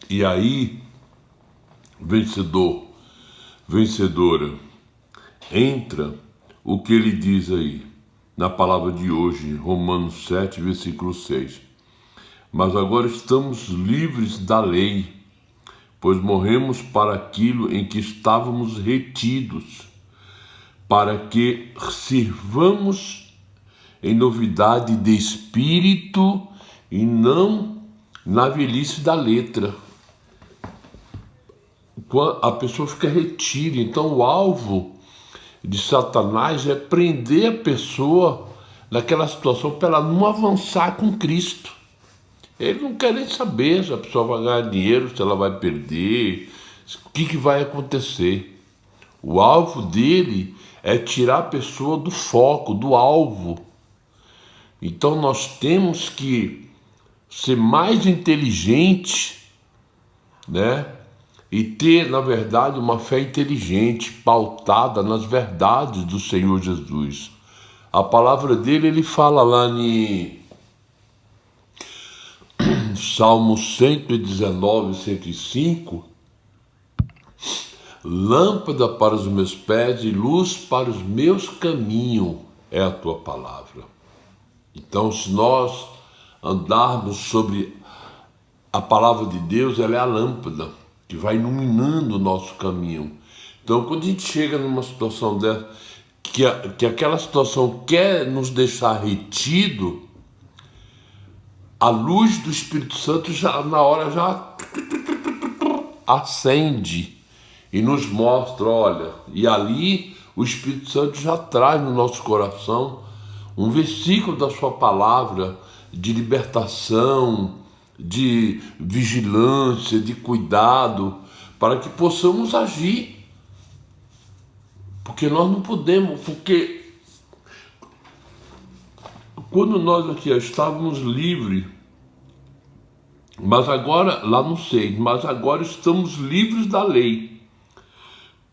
E aí, vencedor, vencedora, entra o que ele diz aí, na palavra de hoje, Romanos 7, versículo 6. Mas agora estamos livres da lei, pois morremos para aquilo em que estávamos retidos, para que sirvamos em novidade de espírito e não na velhice da letra. A pessoa fica retida, então o alvo de Satanás é prender a pessoa naquela situação para ela não avançar com Cristo. Ele não quer nem saber se a pessoa vai ganhar dinheiro, se ela vai perder, o que vai acontecer. O alvo dele é tirar a pessoa do foco, do alvo. Então nós temos que ser mais inteligentes, né? E ter, na verdade, uma fé inteligente, pautada nas verdades do Senhor Jesus. A palavra dele, ele fala lá em Salmo 119, 105, lâmpada para os meus pés e luz para os meus caminhos é a tua palavra. Então, se nós andarmos sobre a palavra de Deus, ela é a lâmpada que vai iluminando o nosso caminho. Então, quando a gente chega numa situação dessa, que aquela situação quer nos deixar retido, a luz do Espírito Santo já na hora já acende e nos mostra, olha, e ali o Espírito Santo já traz no nosso coração um versículo da sua palavra de libertação, de vigilância, de cuidado, para que possamos agir. Porque nós não podemos, porque quando nós aqui estávamos livres, mas agora, lá não sei, mas agora estamos livres da lei,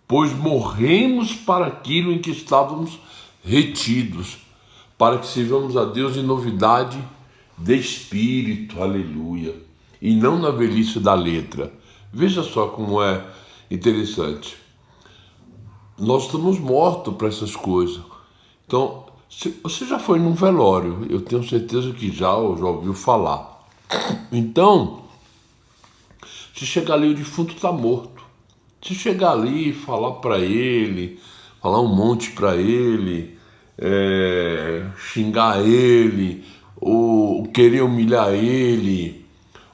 pois morremos para aquilo em que estávamos retidos, para que sirvamos a Deus em novidade de espírito, aleluia, e não na velhice da letra. Veja só como é interessante. Nós estamos mortos para essas coisas. Então, você já foi num velório, eu tenho certeza que já ouviu falar. Então, se chegar ali, o defunto está morto. Se chegar ali e falar para ele, falar um monte para ele, xingar ele, ou querer humilhar ele,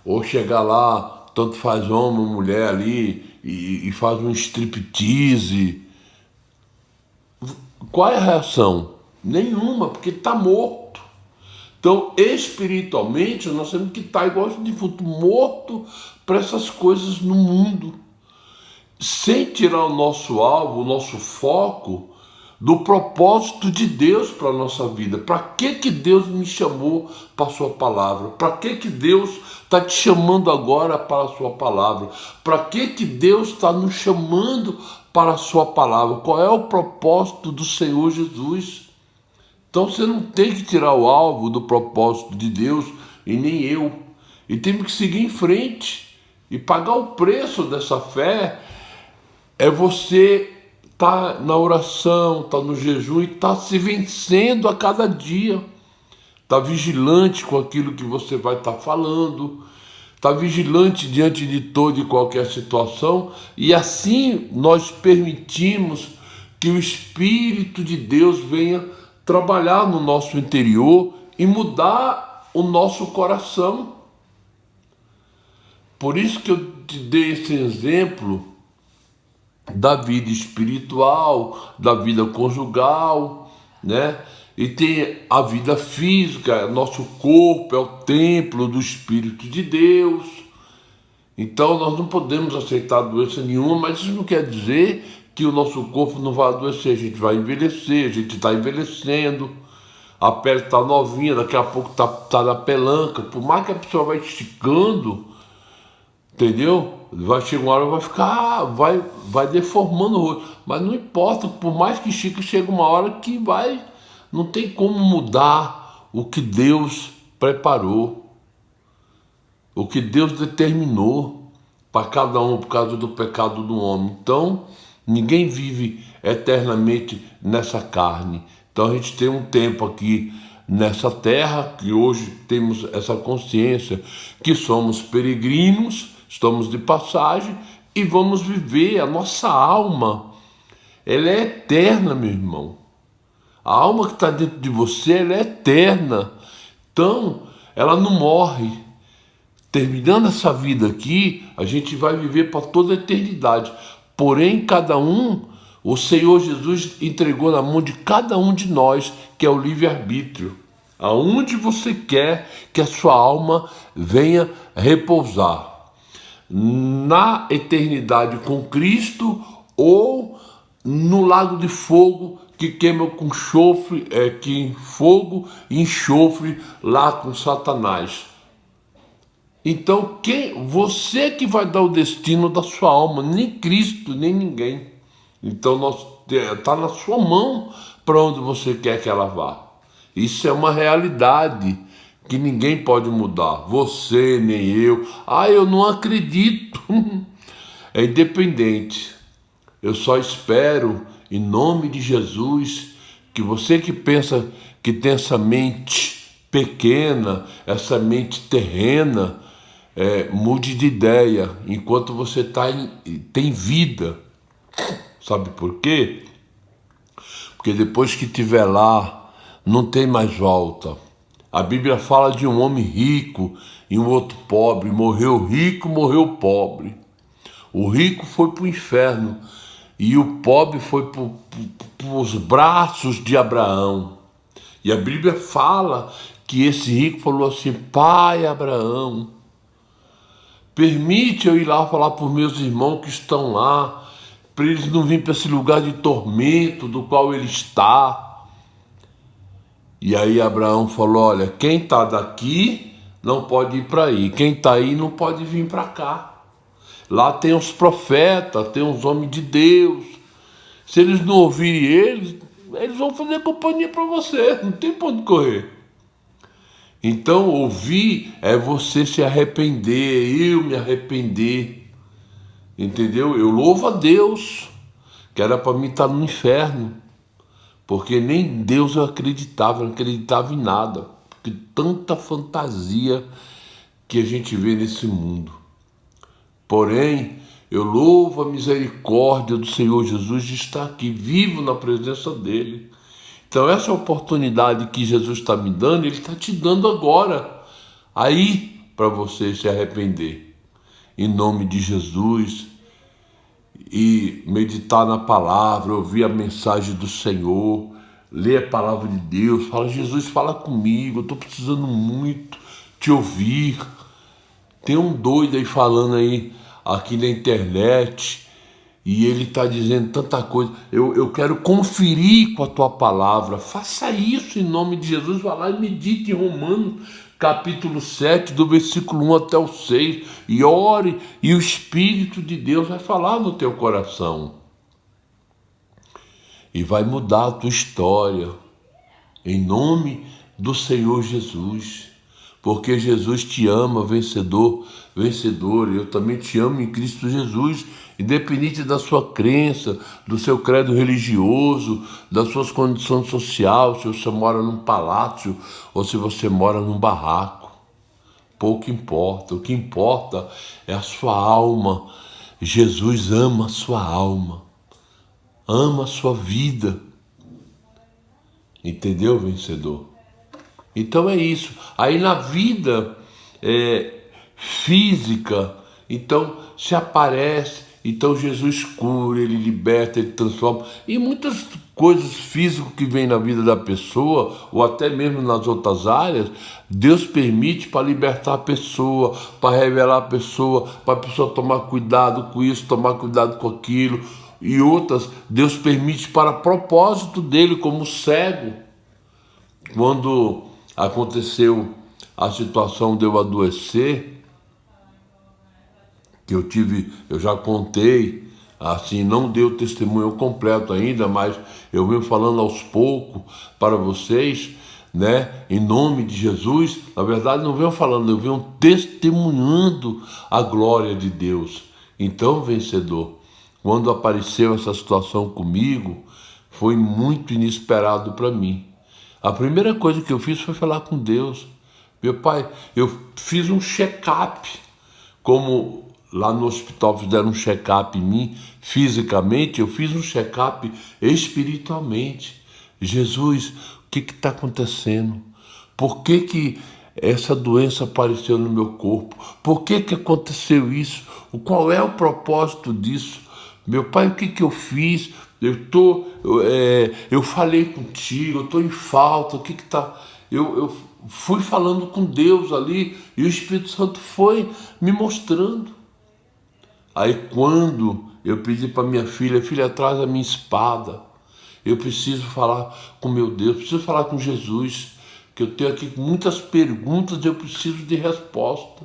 ou chegar lá, tanto faz homem ou mulher ali, e faz um striptease. Qual é a reação? Nenhuma, porque está morto. Então, espiritualmente, nós temos que estar igual de defunto, morto para essas coisas no mundo, sem tirar o nosso alvo, o nosso foco do propósito de Deus para a nossa vida. Para que Deus me chamou para a sua palavra? Para que Deus está te chamando agora para a sua palavra? Para que Deus está nos chamando para a sua palavra? Qual é o propósito do Senhor Jesus? Então você não tem que tirar o alvo do propósito de Deus, e nem eu. E temos que seguir em frente e pagar o preço dessa fé. É você estar na oração, estar no jejum e estar se vencendo a cada dia. Estar vigilante com aquilo que você vai estar falando. Estar vigilante diante de toda e qualquer situação. E assim nós permitimos que o Espírito de Deus venha trabalhar no nosso interior e mudar o nosso coração. Por isso que eu te dei esse exemplo da vida espiritual, da vida conjugal, né? E tem a vida física, nosso corpo é o templo do Espírito de Deus. Então nós não podemos aceitar doença nenhuma, mas isso não quer dizer que o nosso corpo não vai adoecer. A gente vai envelhecer, a gente está envelhecendo, a pele está novinha, daqui a pouco tá na pelanca. Por mais que a pessoa vai esticando, entendeu? Vai chegar uma hora, vai ficar, vai deformando o rosto. Mas não importa, por mais que estique, chega uma hora que não tem como mudar o que Deus preparou, o que Deus determinou. para cada um por causa do pecado do homem. Então, ninguém vive eternamente nessa carne. Então a gente tem um tempo aqui nessa terra, que hoje temos essa consciência que somos peregrinos, estamos de passagem e vamos viver. A nossa alma, ela é eterna, meu irmão. A alma que está dentro de você, ela é eterna. Então, ela não morre. Terminando essa vida aqui, a gente vai viver para toda a eternidade. Porém, cada um, o Senhor Jesus entregou na mão de cada um de nós, que é o livre-arbítrio. Aonde você quer que a sua alma venha repousar. Na eternidade com Cristo ou no lago de fogo que queima com chofre, fogo e enxofre lá com Satanás. Então, você que vai dar o destino da sua alma, nem Cristo, nem ninguém. Então, está na sua mão para onde você quer que ela vá. Isso é uma realidade que ninguém pode mudar. Você, nem eu. Eu não acredito. É independente. Eu só espero, em nome de Jesus, que você que pensa que tem essa mente pequena, essa mente terrena, mude de ideia enquanto você tem vida. Sabe por quê? Porque depois que estiver lá, não tem mais volta. A Bíblia fala de um homem rico e um outro pobre. Morreu rico, morreu pobre. O rico foi para o inferno e o pobre foi para os braços de Abraão. E a Bíblia fala que esse rico falou assim: Pai Abraão, permite eu ir lá falar para os meus irmãos que estão lá, para eles não virem para esse lugar de tormento do qual ele está. E aí Abraão falou: olha, quem está daqui não pode ir para aí, quem está aí não pode vir para cá. Lá tem os profetas, tem os homens de Deus. Se eles não ouvirem eles vão fazer companhia para você, não tem para onde correr. Então ouvir é você se arrepender, eu me arrepender, entendeu? Eu louvo a Deus, que era para mim estar no inferno, porque nem Deus eu não acreditava em nada, porque tanta fantasia que a gente vê nesse mundo. Porém, eu louvo a misericórdia do Senhor Jesus de estar aqui, vivo na presença dEle. Então essa oportunidade que Jesus está me dando, Ele está te dando agora, aí para você se arrepender, em nome de Jesus, e meditar na palavra, ouvir a mensagem do Senhor, ler a palavra de Deus, fala: Jesus, fala comigo, eu estou precisando muito te ouvir. Tem um doido aí falando aí, aqui na internet, e ele está dizendo tanta coisa. Eu quero conferir com a tua palavra. Faça isso em nome de Jesus. Vá lá e medite em Romanos capítulo 7, do versículo 1 até o 6, e ore, e o Espírito de Deus vai falar no teu coração e vai mudar a tua história em nome do Senhor Jesus. Porque Jesus te ama, vencedor, vencedor. Eu também te amo em Cristo Jesus, independente da sua crença, do seu credo religioso, das suas condições sociais, se você mora num palácio ou se você mora num barraco. Pouco importa. O que importa é a sua alma. Jesus ama a sua alma, ama a sua vida. Entendeu, vencedor? Então é isso. Aí na vida física, então se aparece, então Jesus cura, Ele liberta, Ele transforma. E muitas coisas físicas que vêm na vida da pessoa, ou até mesmo nas outras áreas, Deus permite para libertar a pessoa, para revelar a pessoa, para a pessoa tomar cuidado com isso, tomar cuidado com aquilo. E outras, Deus permite para propósito dele, como cego. Quando aconteceu a situação de eu adoecer, que eu já contei, assim, não dei o testemunho completo ainda, mas eu venho falando aos poucos para vocês, né? Em nome de Jesus, na verdade não venho falando, eu venho testemunhando a glória de Deus. Então, vencedor, quando apareceu essa situação comigo, foi muito inesperado para mim. A primeira coisa que eu fiz foi falar com Deus. Meu pai, eu fiz um check-up, como lá no hospital fizeram um check-up em mim, fisicamente, eu fiz um check-up espiritualmente. Jesus, o que está acontecendo? Por que essa doença apareceu no meu corpo? Por que aconteceu isso? Qual é o propósito disso? Meu pai, o que eu fiz? Eu falei contigo, eu estou em falta, o que está... Eu fui falando com Deus ali e o Espírito Santo foi me mostrando. Aí quando eu pedi para minha filha, filha, traz a minha espada. Eu preciso falar com meu Deus, preciso falar com Jesus, que eu tenho aqui muitas perguntas e eu preciso de resposta.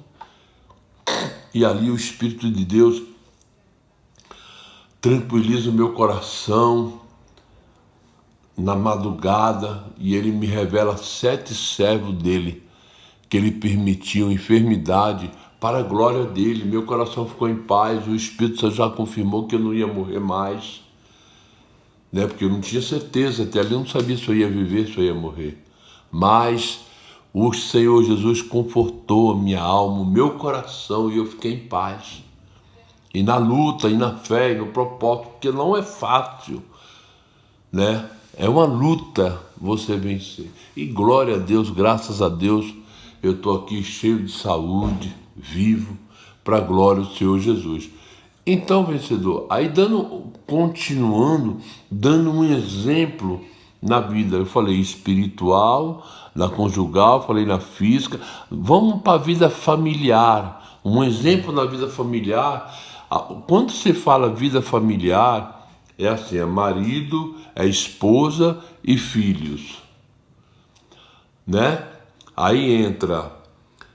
E ali o Espírito de Deus tranquiliza o meu coração na madrugada e ele me revela 7 servos dele, que ele permitiu enfermidade para a glória dele. Meu coração ficou em paz, o Espírito Santo já confirmou que eu não ia morrer mais, né? Porque eu não tinha certeza, até ali eu não sabia se eu ia viver, se eu ia morrer. Mas o Senhor Jesus confortou a minha alma, o meu coração, e eu fiquei em paz. E na luta, e na fé, e no propósito, porque não é fácil, né? É uma luta você vencer. E glória a Deus, graças a Deus, eu estou aqui cheio de saúde, vivo, para a glória do Senhor Jesus. Então, vencedor, aí continuando, dando um exemplo na vida. Eu falei espiritual, na conjugal, falei na física. Vamos para a vida familiar. Um exemplo na vida familiar. Quando você fala vida familiar, é assim, é marido, é esposa e filhos, né? Aí entra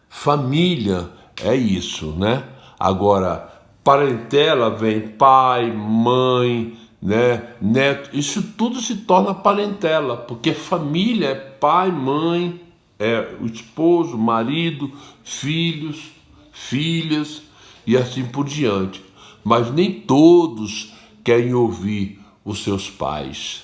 família, é isso, né? Agora, parentela vem pai, mãe, né, neto, isso tudo se torna parentela, porque família é pai, mãe, é o esposo, marido, filhos, filhas e assim por diante. Mas nem todos querem ouvir os seus pais.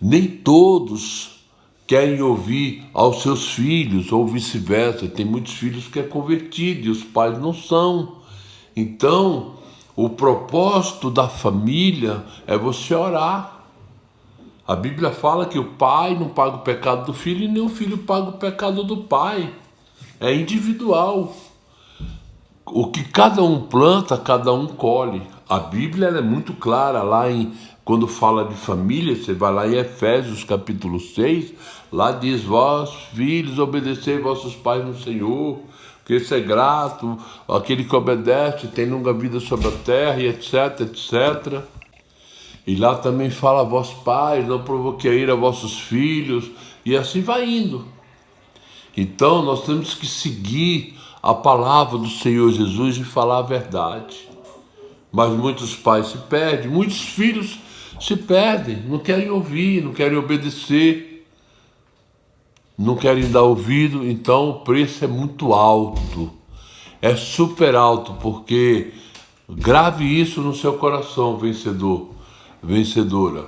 Nem todos querem ouvir aos seus filhos, ou vice-versa. Tem muitos filhos que é convertido e os pais não são. Então, o propósito da família é você orar. A Bíblia fala que o pai não paga o pecado do filho e nem o filho paga o pecado do pai. É individual. O que cada um planta, cada um colhe. A Bíblia ela é muito clara quando fala de família, você vai lá em Efésios capítulo 6, lá diz, vós filhos, obedecei vossos pais no Senhor, que isso é grato, aquele que obedece tem longa vida sobre a terra, e etc, etc. E lá também fala, vós pais, não provoquei a ira a vossos filhos, e assim vai indo. Então nós temos que seguir a palavra do Senhor Jesus e falar a verdade. Mas muitos pais se perdem, muitos filhos se perdem, não querem ouvir, não querem obedecer, não querem dar ouvido, então o preço é muito alto, é super alto, porque grave isso no seu coração, vencedor, vencedora.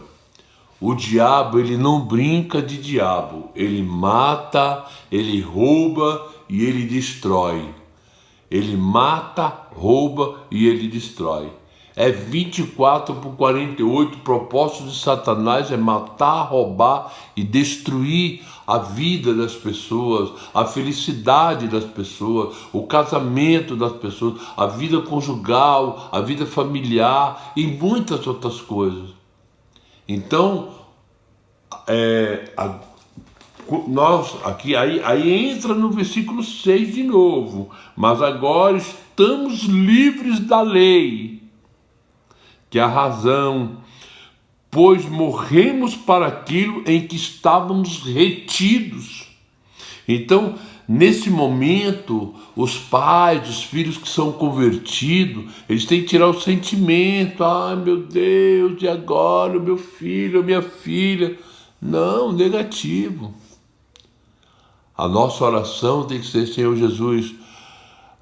O diabo, ele não brinca de diabo, ele mata, ele rouba e ele destrói. Ele mata, rouba e ele destrói. É 24/48, o propósito de Satanás é matar, roubar e destruir a vida das pessoas, a felicidade das pessoas, o casamento das pessoas, a vida conjugal, a vida familiar e muitas outras coisas. Então, nós aqui aí entra no versículo 6 de novo, mas agora estamos livres da lei, que é a razão, pois morremos para aquilo em que estávamos retidos. Então, nesse momento, os pais, os filhos que são convertidos, eles têm que tirar o sentimento, ai meu Deus, e agora o meu filho, a minha filha, Não, negativo. A nossa oração tem que ser: Senhor Jesus,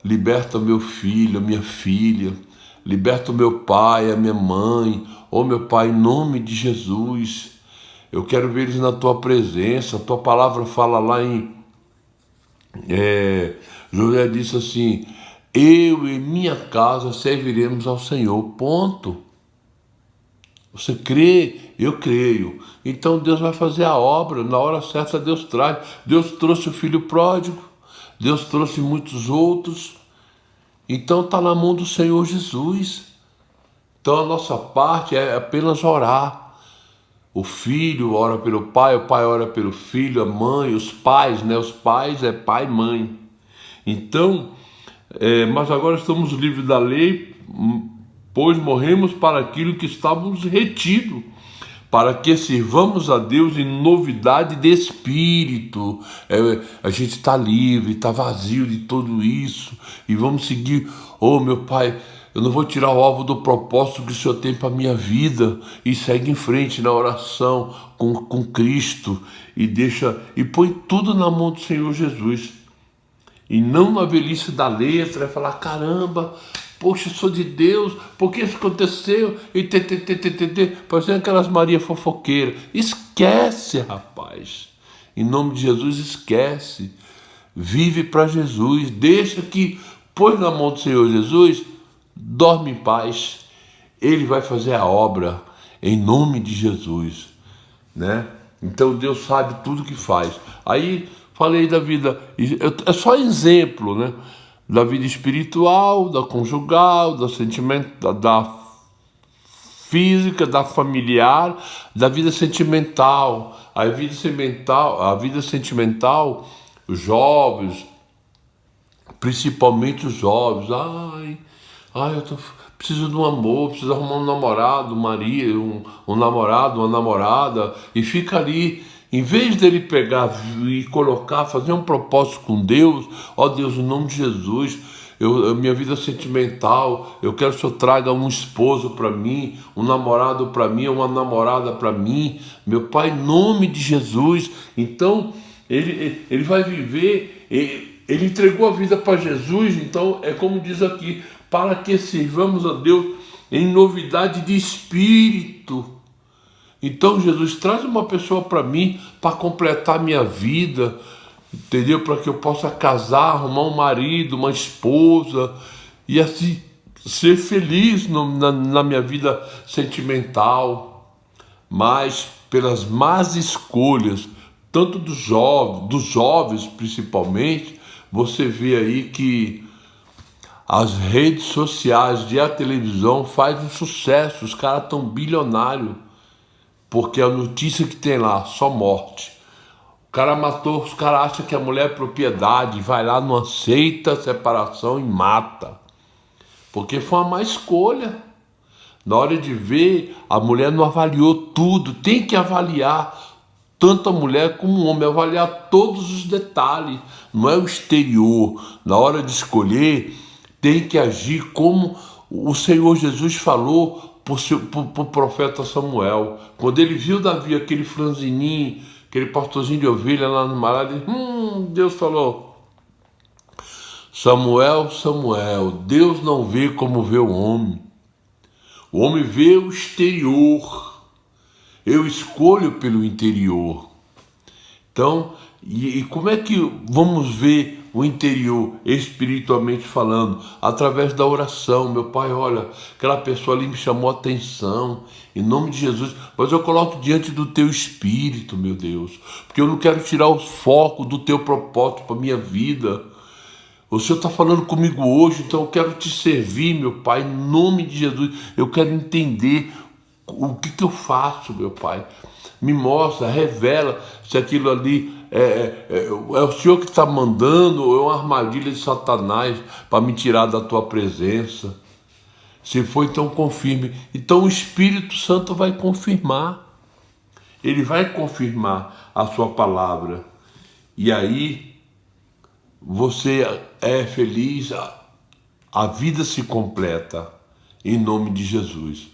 liberta meu filho, a minha filha, liberta o meu pai, a minha mãe. Oh, meu Pai, em nome de Jesus, eu quero ver eles na tua presença. A tua palavra fala lá em José disse assim: eu e minha casa serviremos ao Senhor. Ponto. Você crê? Eu creio. Então Deus vai fazer a obra. Na hora certa Deus traz. Deus trouxe o filho pródigo. Deus trouxe muitos outros. Então está na mão do Senhor Jesus. Então a nossa parte é apenas orar. O filho ora pelo pai, o pai ora pelo filho, a mãe, os pais, né? Os pais é pai e mãe. Então, mas agora estamos livres da lei, pois morremos para aquilo que estávamos retido, para que sirvamos a Deus em novidade de espírito. A gente está livre, está vazio de tudo isso, e vamos seguir. Oh, meu Pai, eu não vou tirar o alvo do propósito que o Senhor tem para a minha vida, e segue em frente na oração com Cristo, e põe tudo na mão do Senhor Jesus. E não na velhice da letra, falar: caramba, poxa, eu sou de Deus, por que isso aconteceu? E parecendo aquelas Maria fofoqueiras. Esquece, rapaz. Em nome de Jesus, esquece. Vive para Jesus, deixa que, põe na mão do Senhor Jesus, dorme em paz. Ele vai fazer a obra em nome de Jesus, né? Então Deus sabe tudo que faz. Aí falei da vida, é só exemplo, né? Da vida espiritual, da conjugal, da sentimental, da física, da familiar, da vida sentimental. A vida sentimental, os jovens, principalmente os jovens, preciso de um amor, preciso arrumar um namorado, um marido, um namorado, uma namorada, e fica ali, em vez dele pegar e colocar, fazer um propósito com Deus: ó Deus, em nome de Jesus, minha vida sentimental, eu quero que o Senhor traga um esposo para mim, um namorado para mim, uma namorada para mim, meu Pai, em nome de Jesus. Então, ele vai viver, ele entregou a vida para Jesus. Então, é como diz aqui: para que sirvamos a Deus em novidade de espírito. Então, Jesus, traz uma pessoa para mim, para completar minha vida, entendeu? Para que eu possa casar, arrumar um marido, uma esposa, e assim ser feliz na minha vida sentimental. Mas pelas más escolhas, tanto dos jovens principalmente, você vê aí que as redes sociais e a televisão fazem um sucesso. Os caras estão bilionários, porque a notícia que tem lá, só morte. O cara matou, os caras acham que a mulher é propriedade, vai lá, não aceita a separação e mata. Porque foi uma má escolha. Na hora de ver, a mulher não avaliou tudo. Tem que avaliar, tanto a mulher como o homem, avaliar todos os detalhes. Não é o exterior. Na hora de escolher, tem que agir como o Senhor Jesus falou para o profeta Samuel. Quando ele viu Davi, aquele franzininho, aquele pastorzinho de ovelha lá no Mará, Deus falou: Samuel, Samuel, Deus não vê como vê o homem. O homem vê o exterior. Eu escolho pelo interior. Então, e como é que vamos ver o interior, espiritualmente falando? Através da oração. Meu Pai, olha, aquela pessoa ali me chamou a atenção, em nome de Jesus, mas eu coloco diante do teu espírito, meu Deus, porque eu não quero tirar o foco do teu propósito para a minha vida. O Senhor está falando comigo hoje, então eu quero te servir, meu Pai, em nome de Jesus. Eu quero entender o que eu faço, meu Pai. Me mostra, revela se aquilo ali é o Senhor que está mandando, ou é uma armadilha de Satanás para me tirar da tua presença. Se for, então confirme. Então o Espírito Santo vai confirmar. Ele vai confirmar a sua palavra. E aí você é feliz, a vida se completa em nome de Jesus.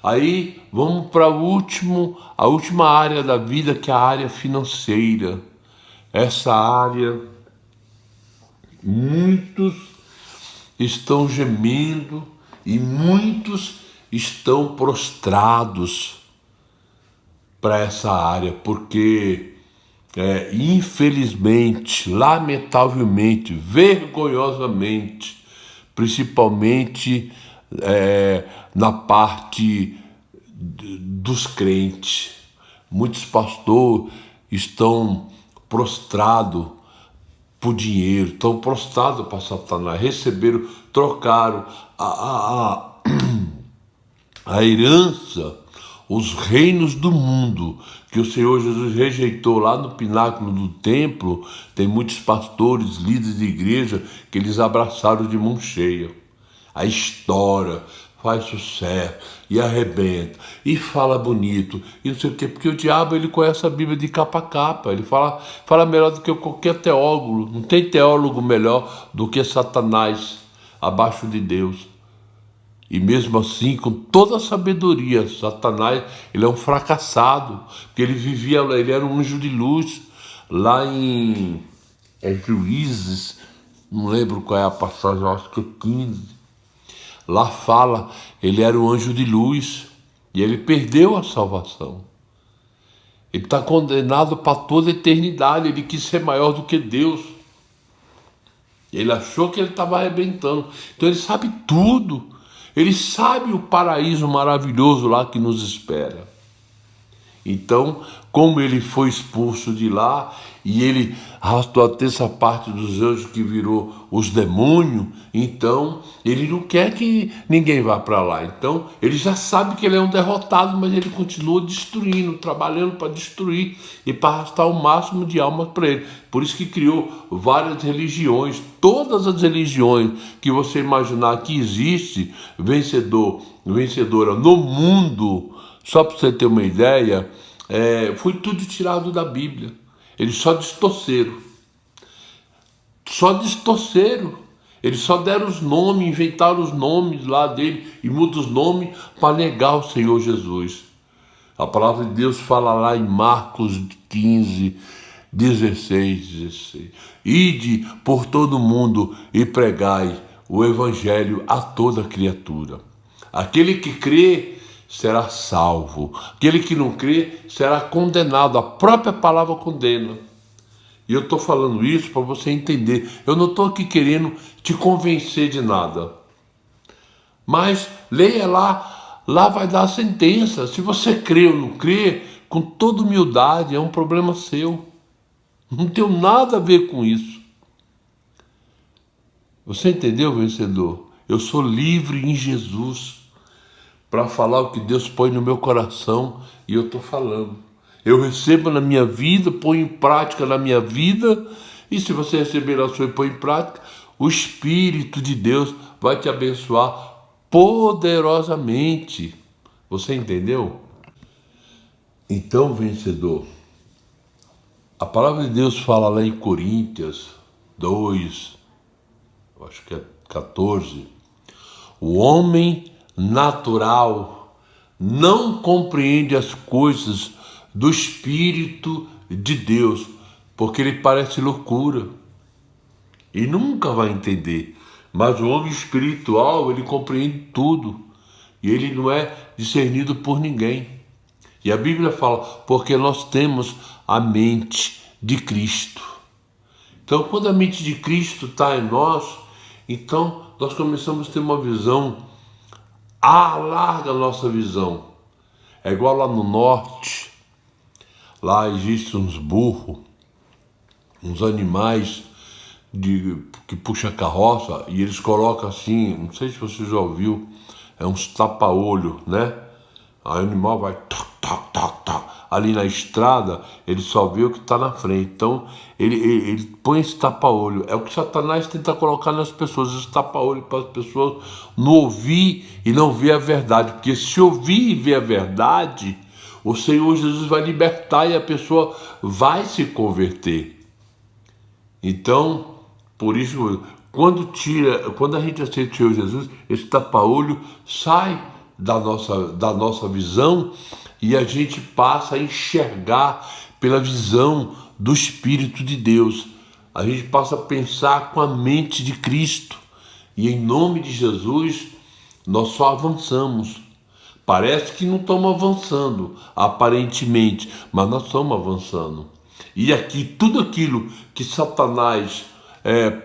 Aí vamos para a última área da vida, que é a área financeira. Essa área, muitos estão gemendo e muitos estão prostrados para essa área, porque infelizmente, lamentavelmente, vergonhosamente, principalmente na parte dos crentes, muitos pastores estão prostrados por dinheiro, estão prostrados para Satanás, receberam, trocaram a herança, os reinos do mundo que o Senhor Jesus rejeitou lá no pináculo do templo. Tem muitos pastores, líderes de igreja, que eles abraçaram de mão cheia. A história faz sucesso e arrebenta e fala bonito e não sei o quê, porque o diabo ele conhece a Bíblia de capa a capa, ele fala melhor do que qualquer teólogo. Não tem teólogo melhor do que Satanás abaixo de Deus. E mesmo assim, com toda a sabedoria, Satanás, ele é um fracassado, porque ele era um anjo de luz, lá em Juízes, não lembro qual é a passagem, acho que é 15, lá fala, ele era um anjo de luz, e ele perdeu a salvação. Ele está condenado para toda a eternidade, ele quis ser maior do que Deus. Ele achou que ele estava arrebentando, então ele sabe tudo. Ele sabe o paraíso maravilhoso lá que nos espera. Então, como ele foi expulso de lá, e ele arrastou a terça parte dos anjos que virou os demônios, então ele não quer que ninguém vá para lá. Então, ele já sabe que ele é um derrotado, mas ele continua destruindo, trabalhando para destruir e para arrastar o máximo de almas para ele. Por isso que criou várias religiões, todas as religiões que você imaginar que existe, vencedora no mundo. Só para você ter uma ideia, foi tudo tirado da Bíblia. Eles só distorceram. Eles só deram os nomes, inventaram os nomes lá dele e mudam os nomes para negar o Senhor Jesus. A palavra de Deus fala lá em Marcos 15, 16. Ide por todo mundo e pregai o evangelho a toda criatura. Aquele que crê será salvo. Aquele que não crê será condenado. A própria palavra condena. E eu estou falando isso para você entender. Eu não estou aqui querendo te convencer de nada. Mas leia lá. Lá vai dar a sentença. Se você crê ou não crê, com toda humildade, é um problema seu. Não tem nada a ver com isso. Você entendeu, vencedor? Eu sou livre em Jesus para falar o que Deus põe no meu coração, e eu estou falando. Eu recebo na minha vida, ponho em prática na minha vida, e se você receber na sua e põe em prática, o Espírito de Deus vai te abençoar poderosamente. Você entendeu? Então, vencedor, a palavra de Deus fala lá em Coríntios 2, acho que é 14, o homem natural não compreende as coisas do Espírito de Deus, porque ele parece loucura e nunca vai entender. Mas o homem espiritual, ele compreende tudo e ele não é discernido por ninguém. E a Bíblia fala, porque nós temos a mente de Cristo. Então, quando a mente de Cristo está em nós, então nós começamos a ter uma visão, alarga a nossa visão. É igual lá no norte, lá existem uns burros, uns animais que puxam carroça, e eles colocam assim, não sei se você já ouviu, é uns tapa-olho, né? Aí o animal vai ali na estrada, ele só vê o que está na frente. Então ele põe esse tapa-olho. É o que Satanás tenta colocar nas pessoas, esse tapa-olho, para as pessoas não ouvir e não ver a verdade. Porque se ouvir e ver a verdade, o Senhor Jesus vai libertar e a pessoa vai se converter. Então, por isso, quando a gente aceita o Senhor Jesus, esse tapa-olho sai da nossa visão, e a gente passa a enxergar pela visão do Espírito de Deus. A gente passa a pensar com a mente de Cristo. E em nome de Jesus, nós só avançamos. Parece que não estamos avançando, aparentemente, mas nós estamos avançando. E aqui, tudo aquilo que Satanás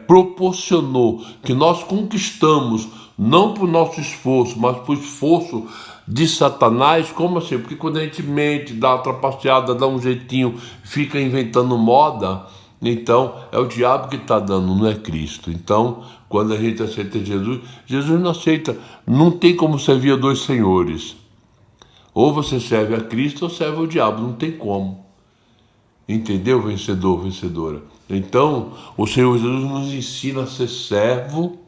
proporcionou, que nós conquistamos, não por nosso esforço, mas por esforço de Satanás. Como assim? Porque quando a gente mente, dá uma trapaceada, dá um jeitinho, fica inventando moda, então é o diabo que está dando, não é Cristo. Então, quando a gente aceita Jesus, Jesus não aceita, não tem como servir a dois senhores. Ou você serve a Cristo ou serve ao diabo, não tem como. Entendeu, vencedor, vencedora? Então, o Senhor Jesus nos ensina a ser servo.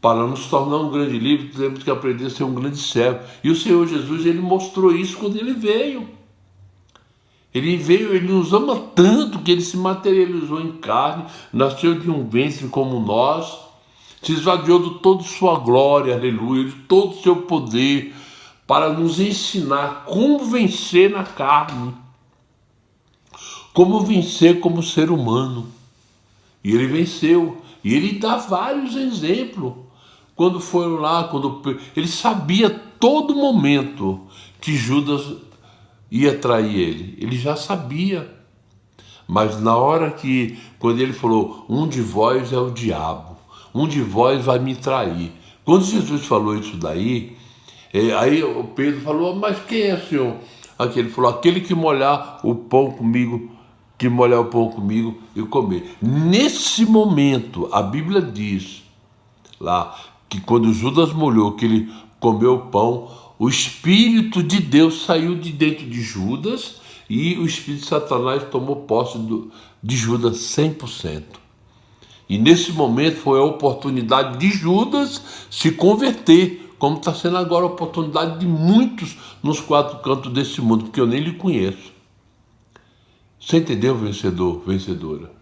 Para nos tornar um grande líder, temos que aprender a ser um grande servo. E o Senhor Jesus, ele mostrou isso quando ele veio. Ele veio, ele nos ama tanto que ele se materializou em carne, nasceu de um ventre como nós, se esvaziou de toda sua glória, aleluia, de todo o seu poder, para nos ensinar como vencer na carne, como vencer como ser humano. E ele venceu. E ele dá vários exemplos. Quando foram lá, ele sabia todo momento que Judas ia trair ele. Ele já sabia. Mas na hora quando ele falou, um de vós é o diabo, um de vós vai me trair. Quando Jesus falou isso daí, aí o Pedro falou, mas quem é, Senhor? Ele falou, aquele que molhar o pão comigo, e comer. Nesse momento, a Bíblia diz lá que quando Judas molhou, que ele comeu o pão, o Espírito de Deus saiu de dentro de Judas e o Espírito de Satanás tomou posse de Judas 100%. E nesse momento foi a oportunidade de Judas se converter, como está sendo agora a oportunidade de muitos nos quatro cantos desse mundo, porque eu nem lhe conheço. Você entendeu, vencedor, vencedora?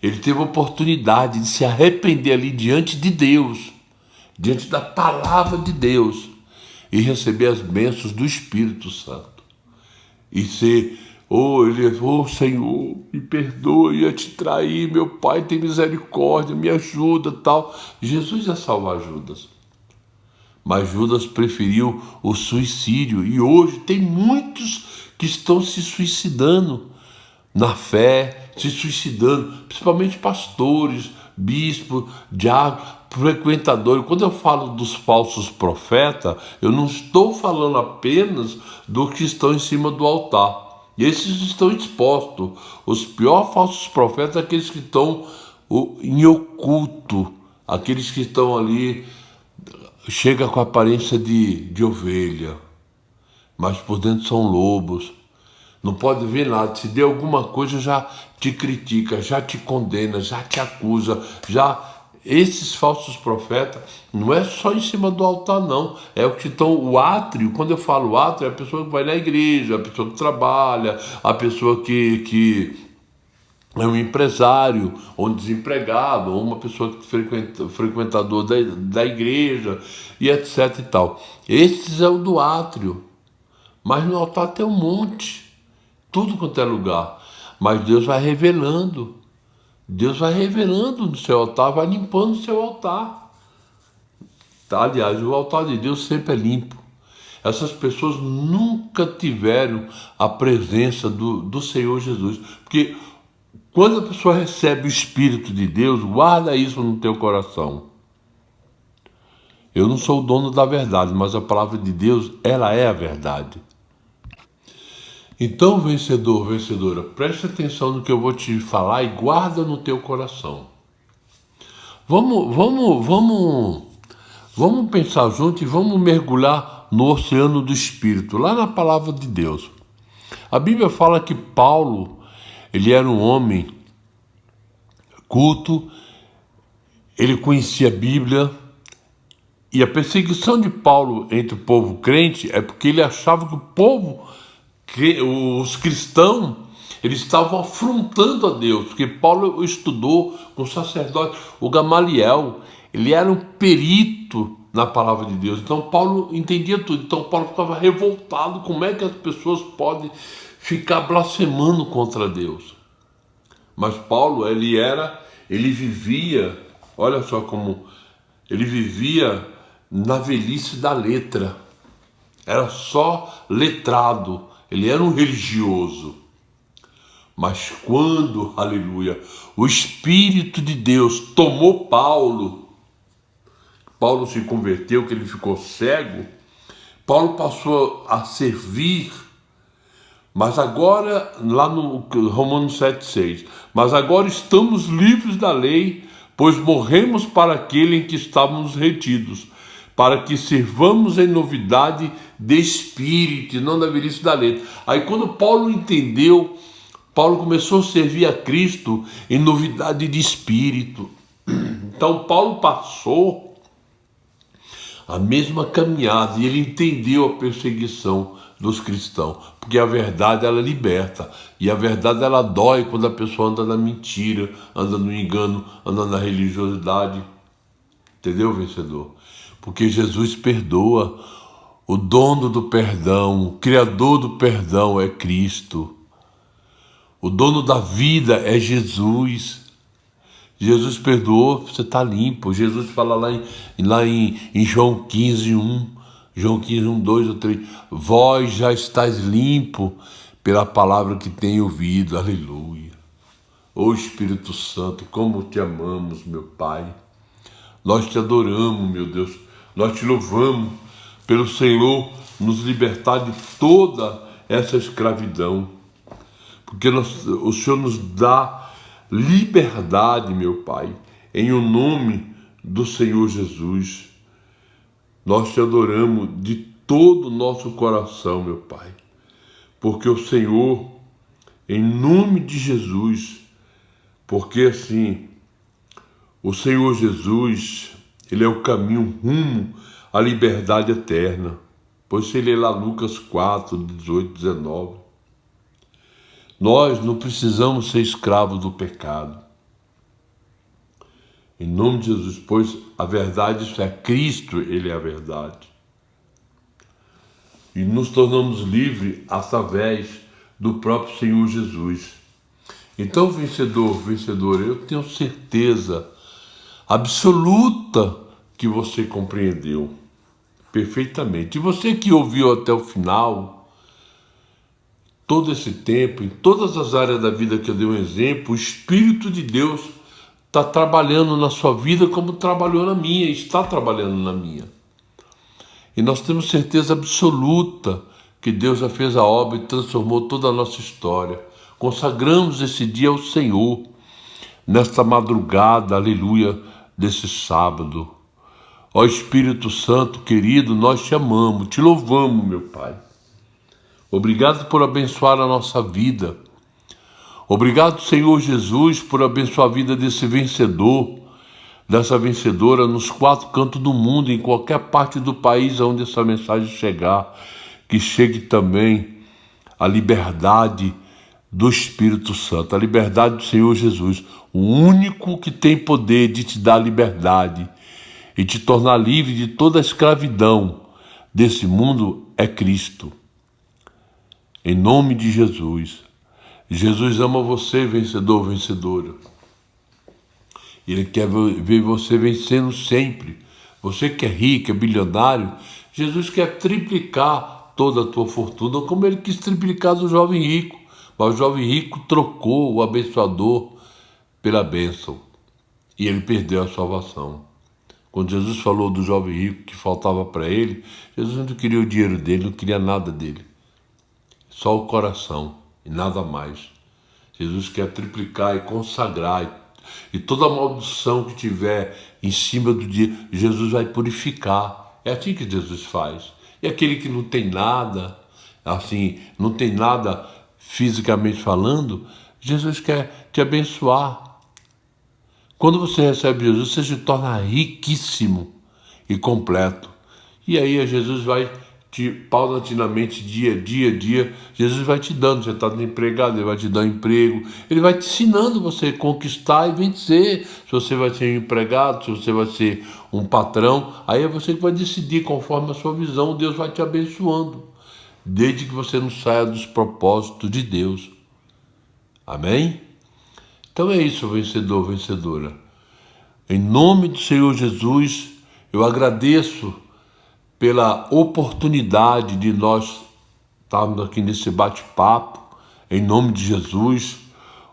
Ele teve a oportunidade de se arrepender ali diante de Deus, diante da palavra de Deus, e receber as bênçãos do Espírito Santo. E ser, Senhor, me perdoa, ia te trair, meu Pai tem misericórdia, me ajuda, tal. Jesus ia salvar Judas. Mas Judas preferiu o suicídio, e hoje tem muitos que estão se suicidando na fé, se suicidando, principalmente pastores, bispos, diáconos, frequentadores. Quando eu falo dos falsos profetas, eu não estou falando apenas dos que estão em cima do altar. Esses estão expostos. Os piores falsos profetas, aqueles que estão em oculto, aqueles que estão ali, chega com a aparência de ovelha, mas por dentro são lobos. Não pode ver nada, se der alguma coisa já te critica, já te condena, já te acusa, Esses falsos profetas não é só em cima do altar, não. É o que estão, o átrio. Quando eu falo átrio, é a pessoa que vai na igreja, a pessoa que trabalha, a pessoa que é um empresário, ou um desempregado, ou uma pessoa que frequentador da igreja, e etc e tal. Esses é o do átrio. Mas no altar tem um monte. Tudo quanto é lugar, mas Deus vai revelando no seu altar, vai limpando o seu altar. Aliás, o altar de Deus sempre é limpo. Essas pessoas nunca tiveram a presença do Senhor Jesus, porque quando a pessoa recebe o Espírito de Deus, guarda isso no teu coração. Eu não sou o dono da verdade, mas a palavra de Deus, ela é a verdade. Então, vencedor, vencedora, preste atenção no que eu vou te falar e guarda no teu coração. Vamos pensar junto e vamos mergulhar no oceano do Espírito, lá na palavra de Deus. A Bíblia fala que Paulo, ele era um homem culto, ele conhecia a Bíblia, e a perseguição de Paulo entre o povo crente é porque ele achava que os cristãos, eles estavam afrontando a Deus, porque Paulo estudou com o sacerdote, o Gamaliel, ele era um perito na palavra de Deus. Então Paulo entendia tudo. Então Paulo ficava revoltado. Como é que as pessoas podem ficar blasfemando contra Deus? Mas Paulo, ele vivia, olha só como ele vivia na velhice da letra. Era só letrado. Ele era um religioso. Mas quando, aleluia, o Espírito de Deus tomou Paulo se converteu, que ele ficou cego, Paulo passou a servir, mas agora, lá no Romanos 7,6, mas agora estamos livres da lei, pois morremos para aquele em que estávamos retidos, para que sirvamos em novidade de espírito, e não na velhice da letra. Aí quando Paulo entendeu, Paulo começou a servir a Cristo em novidade de espírito. Então Paulo passou a mesma caminhada e ele entendeu a perseguição dos cristãos, porque a verdade ela liberta, e a verdade ela dói quando a pessoa anda na mentira, anda no engano, anda na religiosidade. Entendeu, vencedor? Porque Jesus perdoa. O dono do perdão, o criador do perdão é Cristo. O dono da vida é Jesus. Jesus perdoou, você está limpo. Jesus fala lá em João 15:1, João 15:1, 2 ou 3, vós já estáis limpo pela palavra que tem ouvido, aleluia. Ô Espírito Santo, como te amamos, meu Pai. Nós te adoramos, meu Deus. Nós te louvamos pelo Senhor nos libertar de toda essa escravidão. Porque o Senhor nos dá liberdade, meu Pai, em o nome do Senhor Jesus. Nós te adoramos de todo o nosso coração, meu Pai, porque o Senhor, em nome de Jesus, porque assim, o Senhor Jesus, Ele é o caminho rumo à liberdade eterna. Pois se lê lá Lucas 4, 18, 19, nós não precisamos ser escravos do pecado. Em nome de Jesus, pois a verdade, isso é Cristo, Ele é a verdade. E nos tornamos livres através do próprio Senhor Jesus. Então, vencedor, eu tenho certeza absoluta que você compreendeu perfeitamente. E você que ouviu até o final, todo esse tempo, em todas as áreas da vida que eu dei um exemplo, o Espírito de Deus está trabalhando na sua vida como trabalhou na minha, está trabalhando na minha. E nós temos certeza absoluta que Deus já fez a obra e transformou toda a nossa história. Consagramos esse dia ao Senhor, nesta madrugada, aleluia, desse sábado. Ó Espírito Santo querido, nós te amamos, te louvamos, meu Pai. Obrigado por abençoar a nossa vida. Obrigado, Senhor Jesus, por abençoar a vida desse vencedor, dessa vencedora nos 4 cantos do mundo, em qualquer parte do país onde essa mensagem chegar, que chegue também a liberdade do Espírito Santo, a liberdade do Senhor Jesus, o único que tem poder de te dar liberdade e te tornar livre de toda a escravidão desse mundo é Cristo. Em nome de Jesus. Jesus ama você, vencedor, vencedora. Ele quer ver você vencendo sempre. Você que é rico, é bilionário, Jesus quer triplicar toda a tua fortuna, como ele quis triplicar do jovem rico. Mas o jovem rico trocou o abençoador pela bênção. E ele perdeu a salvação. Quando Jesus falou do jovem rico que faltava para ele, Jesus não queria o dinheiro dele, não queria nada dele. Só o coração e nada mais. Jesus quer triplicar e consagrar. E toda maldição que tiver em cima do dia, Jesus vai purificar. É assim que Jesus faz. E aquele que não tem nada, assim, não tem nada fisicamente falando, Jesus quer te abençoar. Quando você recebe Jesus, você se torna riquíssimo e completo. E aí Jesus vai paulatinamente, dia, Jesus vai te dando. Você está desempregado, Ele vai te dar emprego. Ele vai te ensinando você a conquistar e vencer. Se você vai ser um empregado, se você vai ser um patrão, aí é você que vai decidir conforme a sua visão. Deus vai te abençoando, desde que você não saia dos propósitos de Deus. Amém? Então é isso, vencedor, vencedora. Em nome do Senhor Jesus, eu agradeço pela oportunidade de nós estarmos aqui nesse bate-papo, em nome de Jesus.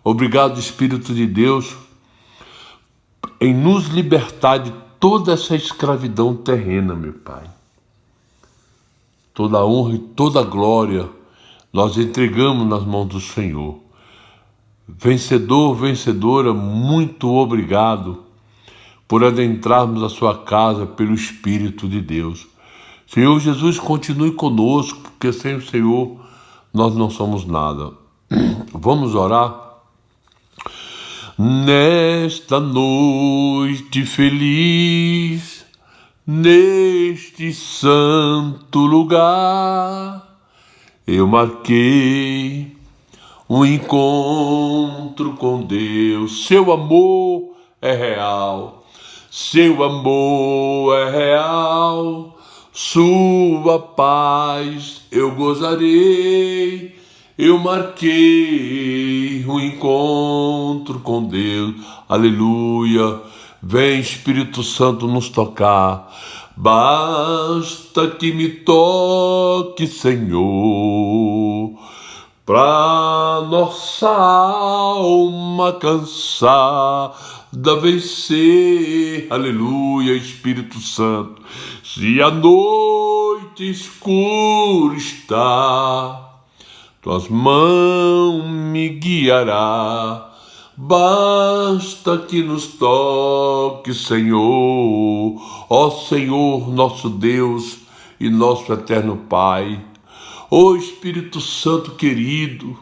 Obrigado, Espírito de Deus, em nos libertar de toda essa escravidão terrena, meu Pai. Toda a honra e toda a glória nós entregamos nas mãos do Senhor. Vencedor, vencedora, muito obrigado por adentrarmos a sua casa pelo Espírito de Deus. Senhor Jesus, continue conosco, porque sem o Senhor nós não somos nada. Vamos orar? Nesta noite feliz, neste santo lugar, eu marquei um encontro com Deus. Seu amor é real, seu amor é real. Sua paz eu gozarei, eu marquei um encontro com Deus. Aleluia. Vem, Espírito Santo, nos tocar. Basta que me toque, Senhor, pra nossa alma cansada vencer. Aleluia, Espírito Santo. Se a noite escura está, tuas mãos me guiará. Basta que nos toque, Senhor. Ó Senhor, nosso Deus e nosso eterno Pai. Ó Espírito Santo querido,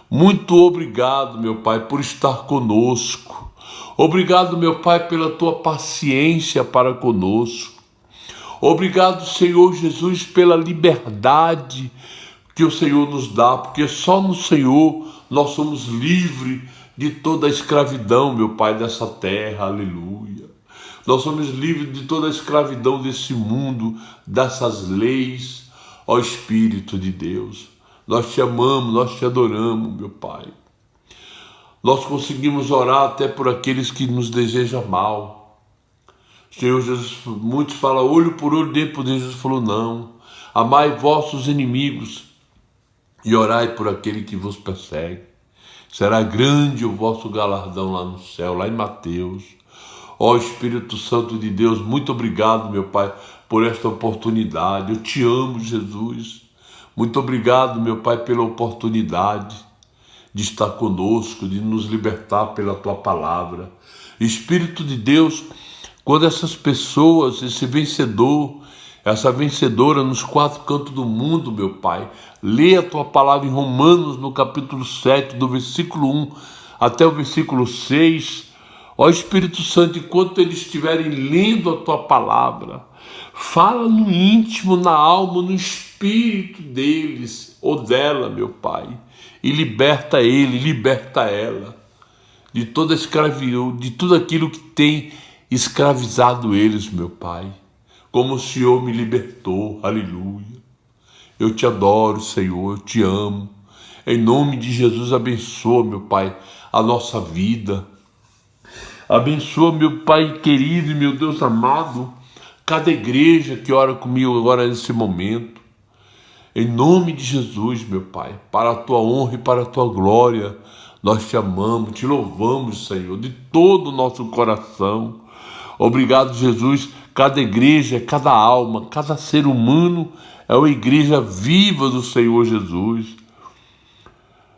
muito obrigado, meu Pai, por estar conosco. Obrigado, meu Pai, pela tua paciência para conosco. Obrigado, Senhor Jesus, pela liberdade que o Senhor nos dá, porque só no Senhor nós somos livres de toda a escravidão, meu Pai, dessa terra. Aleluia. Nós somos livres de toda a escravidão desse mundo, dessas leis. Ó Espírito de Deus, nós te amamos, nós te adoramos, meu Pai. Nós conseguimos orar até por aqueles que nos desejam mal. Senhor Jesus, muitos falam olho por olho, dente por dente. Jesus falou não. Amai vossos inimigos e orai por aquele que vos persegue. Será grande o vosso galardão lá no céu, lá em Mateus. Ó Espírito Santo de Deus, muito obrigado, meu Pai, por esta oportunidade. Eu te amo, Jesus. Muito obrigado, meu Pai, pela oportunidade de estar conosco, de nos libertar pela tua palavra. Espírito de Deus, quando essas pessoas, esse vencedor, essa vencedora nos quatro cantos do mundo, meu Pai, lê a tua palavra em Romanos, no capítulo 7, do versículo 1 até o versículo 6. Ó Espírito Santo, enquanto eles estiverem lendo a tua palavra, fala no íntimo, na alma, no espírito deles ou dela, meu Pai, e liberta ele, liberta ela de toda a escravidão, de tudo aquilo que tem escravizado eles, meu Pai, como o Senhor me libertou. Aleluia. Eu te adoro, Senhor, eu te amo. Em nome de Jesus, abençoa, meu Pai, a nossa vida. Abençoa, meu Pai querido e meu Deus amado, cada igreja que ora comigo agora nesse momento. Em nome de Jesus, meu Pai, para a tua honra e para a tua glória, nós te amamos, te louvamos, Senhor, de todo o nosso coração. Obrigado, Jesus. Cada igreja, cada alma, cada ser humano é uma igreja viva do Senhor Jesus.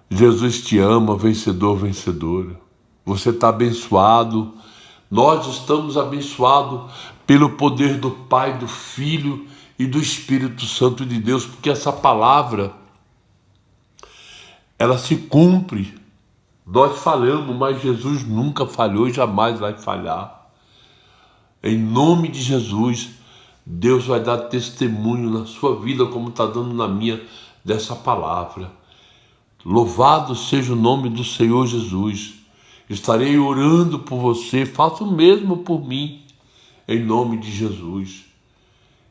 Jesus te ama, vencedor, vencedora. Você está abençoado. Nós estamos abençoados pelo poder do Pai, do Filho e do Espírito Santo de Deus, porque essa palavra, ela se cumpre. Nós falhamos, mas Jesus nunca falhou e jamais vai falhar. Em nome de Jesus, Deus vai dar testemunho na sua vida, como está dando na minha, dessa palavra. Louvado seja o nome do Senhor Jesus. Estarei orando por você, faça o mesmo por mim, em nome de Jesus.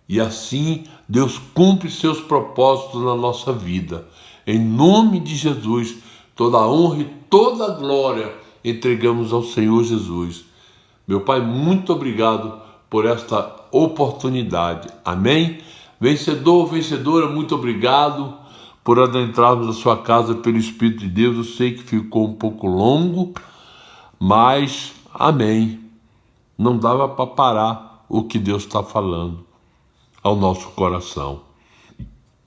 E assim Deus cumpre seus propósitos na nossa vida. Em nome de Jesus, toda a honra e toda a glória entregamos ao Senhor Jesus. Meu Pai, muito obrigado por esta oportunidade. Amém? Vencedor, vencedora, muito obrigado por adentrarmos a sua casa pelo Espírito de Deus. Eu sei que ficou um pouco longo, mas amém. Não dava para parar o que Deus está falando ao nosso coração,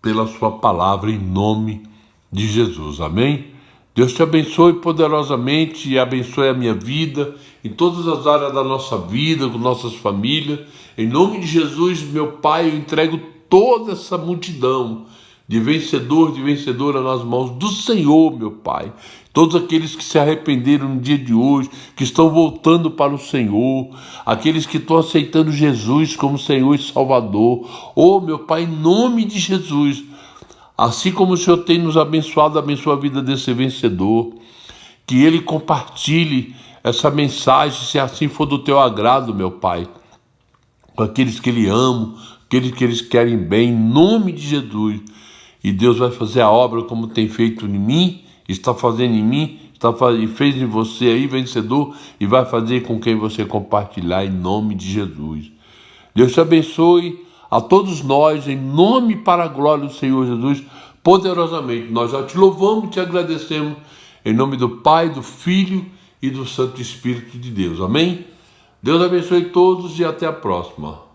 pela sua palavra, em nome de Jesus. Amém? Deus te abençoe poderosamente e abençoe a minha vida, em todas as áreas da nossa vida, com nossas famílias. Em nome de Jesus, meu Pai, eu entrego toda essa multidão de vencedor, de vencedora nas mãos do Senhor, meu Pai. Todos aqueles que se arrependeram no dia de hoje, que estão voltando para o Senhor, aqueles que estão aceitando Jesus como Senhor e Salvador. Oh, meu Pai, em nome de Jesus, assim como o Senhor tem nos abençoado, abençoa a vida desse vencedor, que ele compartilhe essa mensagem, se assim for do teu agrado, meu Pai, com aqueles que ele ama, aqueles que eles querem bem, em nome de Jesus. E Deus vai fazer a obra como tem feito em mim, está fazendo em mim, e fez em você aí, vencedor, e vai fazer com quem você compartilhar, em nome de Jesus. Deus te abençoe a todos nós, em nome para a glória do Senhor Jesus, poderosamente. Nós já te louvamos e te agradecemos, em nome do Pai, do Filho e do Santo Espírito de Deus. Amém? Deus abençoe todos e até a próxima.